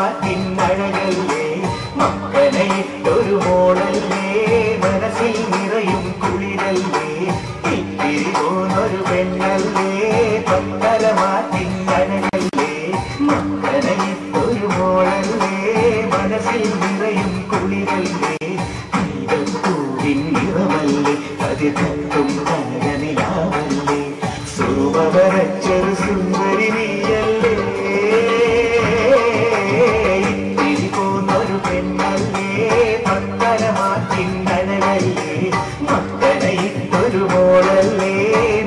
പത്തരമാറ്റിൻ അഴകല്ലേ മക്കനയിട്ടൊരു മോളല്ലേ മനസ്സിൽ നിറയും കുളിരല്ലേ ഇത്തിരി പോന്നൊരു പെണ്ണല്ലേ പത്തരമാറ്റിൻ അഴകല്ലേ മക്കനയിട്ടൊരു മോളല്ലേ മനസ്സിൽ നിറയും കുളിരല്ലേ പൂവിൻ നിറമല്ലേ അത് കത്തും കനകനിലാവല്ലേ സുവരച്ചൊരു സുന്ദരി നീയല്ലേ ഇത്തിരി പോന്നൊരു പെണ്ണല്ലേ പത്തരമാറ്റിൻ അഴകല്ലേ മക്കനയിട്ടൊരു മോളല്ലേ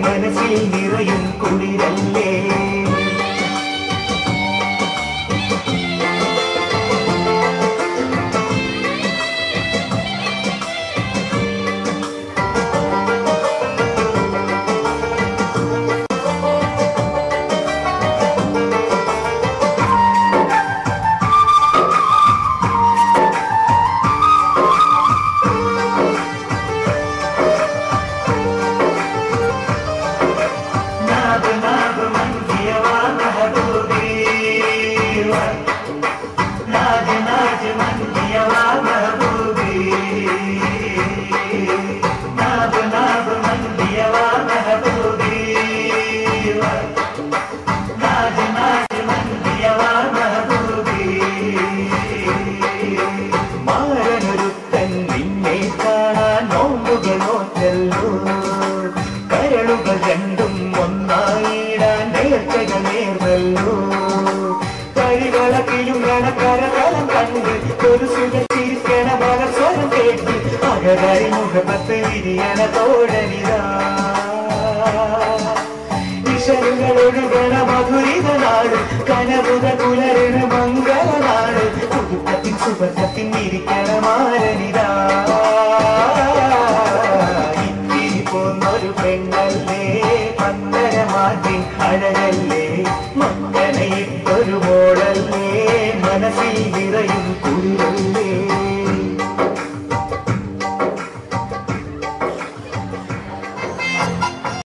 മനസ്സിൽ നിറയും കുളിരല്ലേ കരളുകൾ രണ്ടും ഒന്നായിടാൻ നേർച്ചകൾ നേർന്നല്ലോ കഴിവളക്കിലും കരകലം കണ്ട് ഒരു സുഖിരിക്കണ മകസ്വരം കേട്ട് അകതാരി മുഖപത്ത് വിരിയണ തോഴനിതാ ഇഷലുകളൊഴുകണ മധുരിത നാട് കനവുകൾ പുലരണ മംഗള നാട് പുതുക്കത്തിൻ സുഖത്തിൻ ഇരിക്കണ മാരനിതാ